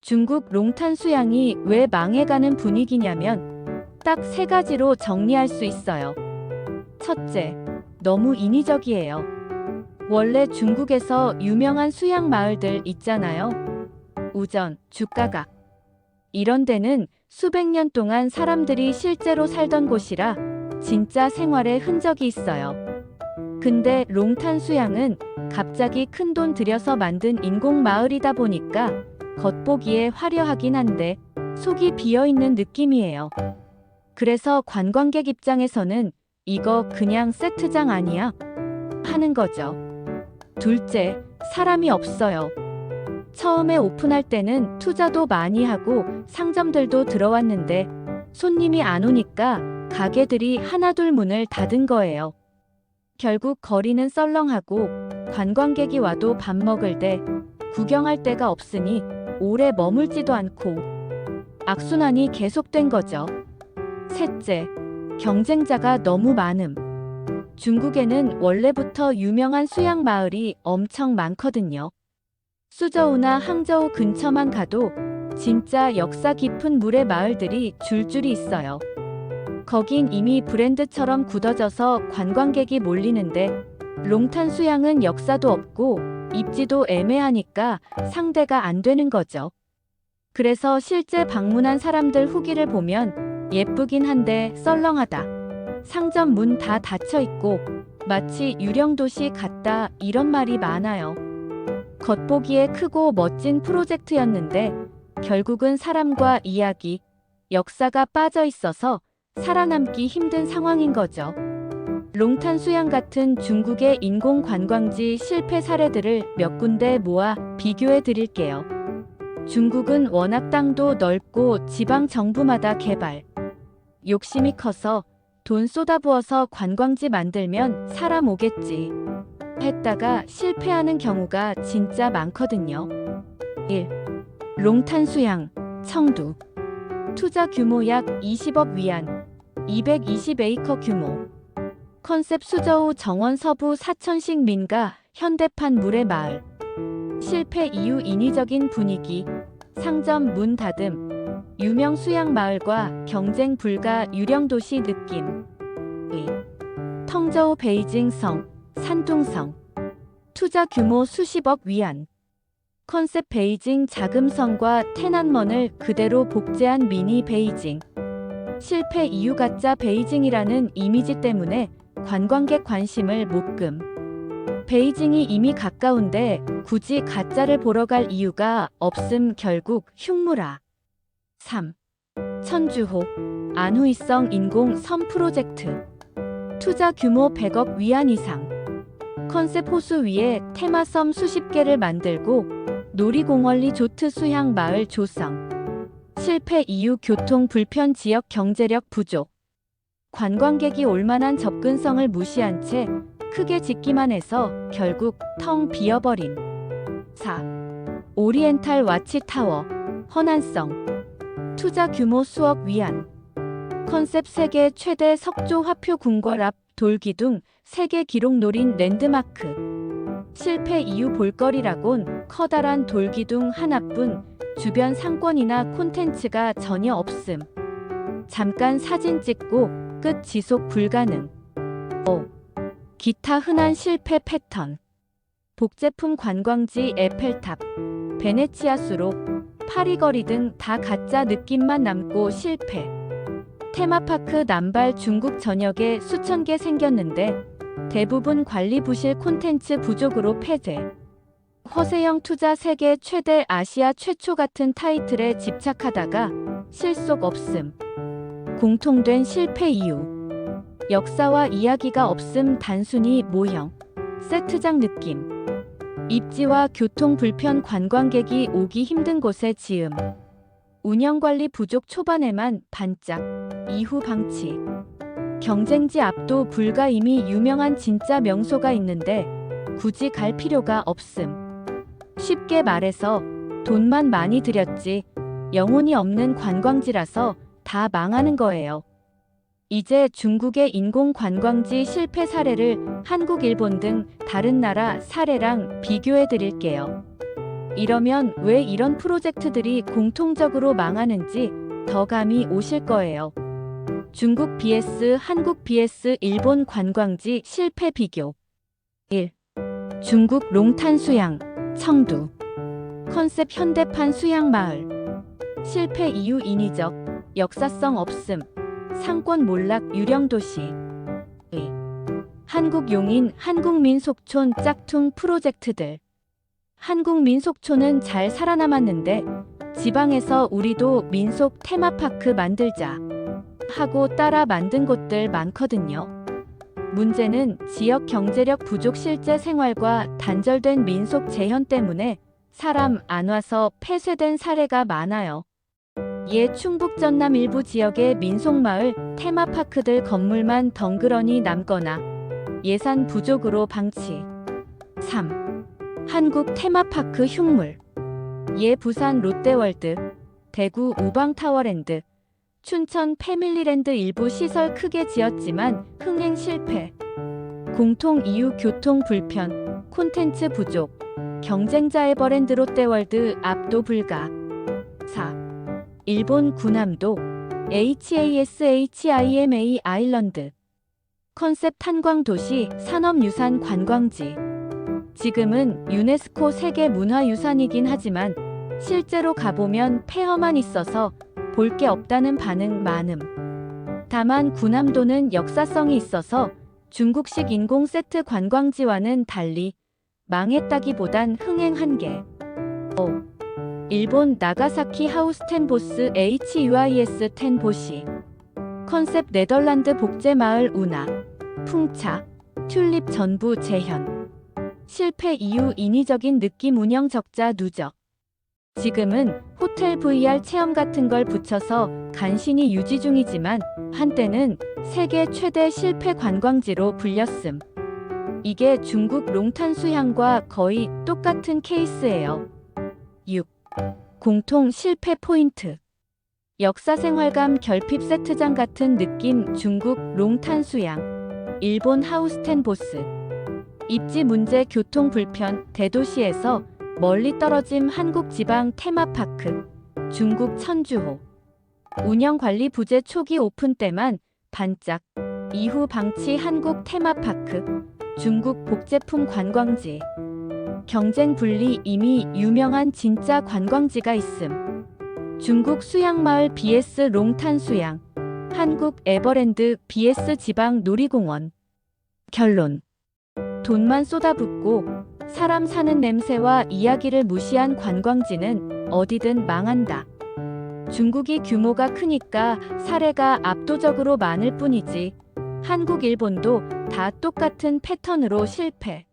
중국 롱탄 수양이 왜 망해가는 분위기냐면 딱 세 가지로 정리할 수 있어요. 첫째, 너무 인위적이에요. 원래 중국에서 유명한 수양 마을들 있잖아요. 우전, 주가각. 이런 데는 수백 년 동안 사람들이 실제로 살던 곳이라 진짜 생활의 흔적이 있어요. 근데 롱탄 수양은 갑자기 큰돈 들여서 만든 인공 마을이다 보니까 겉보기에 화려하긴 한데 속이 비어있는 느낌이에요. 그래서 관광객 입장에서는 이거 그냥 세트장 아니야? 하는 거죠. 둘째, 사람이 없어요. 처음에 오픈할 때는 투자도 많이 하고 상점들도 들어왔는데 손님이 안 오니까 가게들이 하나둘 문을 닫은 거예요. 결국 거리는 썰렁하고 관광객이 와도 밥 먹을 때 구경할 데가 없으니 오래 머물지도 않고 악순환이 계속된 거죠. 셋째, 경쟁자가 너무 많음. 중국에는 원래부터 유명한 수양 마을이 엄청 많거든요. 수저우나 항저우 근처만 가도 진짜 역사 깊은 물의 마을들이 줄줄이 있어요. 거긴 이미 브랜드처럼 굳어져서 관광객이 몰리는데 롱탄 수양은 역사도 없고 입지도 애매하니까 상대가 안 되는 거죠. 그래서 실제 방문한 사람들 후기를 보면 예쁘긴 한데 썰렁하다. 상점 문 다 닫혀 있고 마치 유령 도시 같다 이런 말이 많아요. 겉보기에 크고 멋진 프로젝트였는데 결국은 사람과 이야기, 역사가 빠져 있어서 살아남기 힘든 상황인 거죠. 롱탄 수양 같은 중국의 인공 관광지 실패 사례들을 몇 군데 모아 비교해 드릴게요. 중국은 워낙 땅도 넓고 지방 정부마다 개발, 욕심이 커서 돈 쏟아부어서 관광지 만들면 사람 오겠지 했다가 실패하는 경우가 진짜 많거든요. 1. 롱탄 수양, 청두. 투자 규모 약 20억 위안, 220에이커 규모. 컨셉 수저우 정원 서부 사천식 민가 현대판 물의 마을. 실패 이후 인위적인 분위기, 상점 문 닫음, 유명 수양 마을과 경쟁 불가 유령 도시 느낌. 2. 텅저우 베이징성, 산둥성. 투자 규모 수십억 위안. 컨셉 베이징 자금성과 테난먼을 그대로 복제한 미니 베이징. 실패 이유 가짜 베이징이라는 이미지 때문에 관광객 관심을 못금. 베이징이 이미 가까운데 굳이 가짜를 보러 갈 이유가 없음 결국 흉무라. 3. 천주호, 안후이성 인공 섬 프로젝트. 투자 규모 100억 위안 이상. 컨셉 호수 위에 테마섬 수십 개를 만들고 놀이공원 리조트 수양 마을 조성. 실패 이후 교통 불편 지역 경제력 부족. 관광객이 올만한 접근성을 무시한 채 크게 짓기만 해서 결국 텅 비어버린. 4. 오리엔탈 와치타워, 허난성. 투자 규모 수억 위안. 컨셉 세계 최대 석조 화표 궁궐 앞 돌기둥 세계 기록 노린 랜드마크. 실패 이후 볼거리라곤 커다란 돌기둥 하나뿐 주변 상권이나 콘텐츠가 전혀 없음. 잠깐 사진 찍고 끝 지속 불가능. 5. 기타 흔한 실패 패턴. 복제품 관광지 에펠탑, 베네치아 수로, 파리거리 등 다 가짜 느낌만 남고 실패. 테마파크 남발 중국 전역에 수천 개 생겼는데 대부분 관리 부실 콘텐츠 부족으로 폐쇄. 허세형 투자 세계 최대 아시아 최초 같은 타이틀에 집착하다가 실속 없음. 공통된 실패 이유. 역사와 이야기가 없음 단순히 모형, 세트장 느낌. 입지와 교통 불편 관광객이 오기 힘든 곳에 지음. 운영관리 부족 초반에만 반짝, 이후 방치. 경쟁지 압도 불가 이미 유명한 진짜 명소가 있는데 굳이 갈 필요가 없음. 쉽게 말해서 돈만 많이 들였지 영혼이 없는 관광지라서 다 망하는 거예요. 이제 중국의 인공 관광지 실패 사례를 한국, 일본 등 다른 나라 사례랑 비교해 드릴게요. 이러면 왜 이런 프로젝트들이 공통적으로 망하는지 더 감이 오실 거예요. 중국 vs 한국 vs 일본 관광지 실패 비교. 1. 중국 롱탄 수양, 청두. 컨셉 현대판 수양 마을. 실패 이유 인위적, 역사성 없음, 상권 몰락 유령 도시. 2. 한국 용인 한국민속촌 짝퉁 프로젝트들. 한국민속촌은 잘 살아남았는데 지방에서 우리도 민속 테마파크 만들자 하고 따라 만든 곳들 많거든요. 문제는 지역 경제력 부족, 실제 생활과 단절된 민속 재현 때문에 사람 안 와서 폐쇄된 사례가 많아요. 예, 충북 전남 일부 지역의 민속마을 테마파크들 건물만 덩그러니 남거나 예산 부족으로 방치. 3. 한국 테마파크 흉물. 예, 부산 롯데월드, 대구 우방타워랜드, 춘천 패밀리랜드 일부 시설 크게 지었지만 흥행 실패. 공통 이유 교통 불편, 콘텐츠 부족, 경쟁자 에버랜드 롯데월드 압도 불가. 4. 일본 구남도 HASHIMA 아일랜드. 컨셉 탄광도시 산업유산 관광지. 지금은 유네스코 세계문화유산이긴 하지만 실제로 가보면 폐허만 있어서 볼 게 없다는 반응 많음. 다만 구남도는 역사성이 있어서 중국식 인공 세트 관광지와는 달리 망했다기보단 흥행 한계. 5. 일본 나가사키 하우스텐보스 HUIS 텐보시. 컨셉 네덜란드 복제마을 운하, 풍차, 튤립 전부 재현. 실패 이유 인위적인 느낌, 운영 적자 누적. 지금은 호텔 VR 체험 같은 걸 붙여서 간신히 유지 중이지만 한때는 세계 최대 실패 관광지로 불렸음. 이게 중국 롱탄 수양과 거의 똑같은 케이스예요. 6. 공통 실패 포인트. 역사생활감 결핍 세트장 같은 느낌 중국 롱탄 수양, 일본 하우스텐보스. 입지 문제, 교통 불편, 대도시에서 멀리 떨어짐 한국 지방 테마파크, 중국 천주호. 운영관리 부재, 초기 오픈 때만 반짝, 이후 방치 한국 테마파크, 중국 복제품 관광지. 경쟁 분리, 이미 유명한 진짜 관광지가 있음. 중국 수양마을 vs 롱탄 수양, 한국 에버랜드 vs 지방 놀이공원. 결론. 돈만 쏟아붓고 사람 사는 냄새와 이야기를 무시한 관광지는 어디든 망한다. 중국이 규모가 크니까 사례가 압도적으로 많을 뿐이지 한국, 일본도 다 똑같은 패턴으로 실패.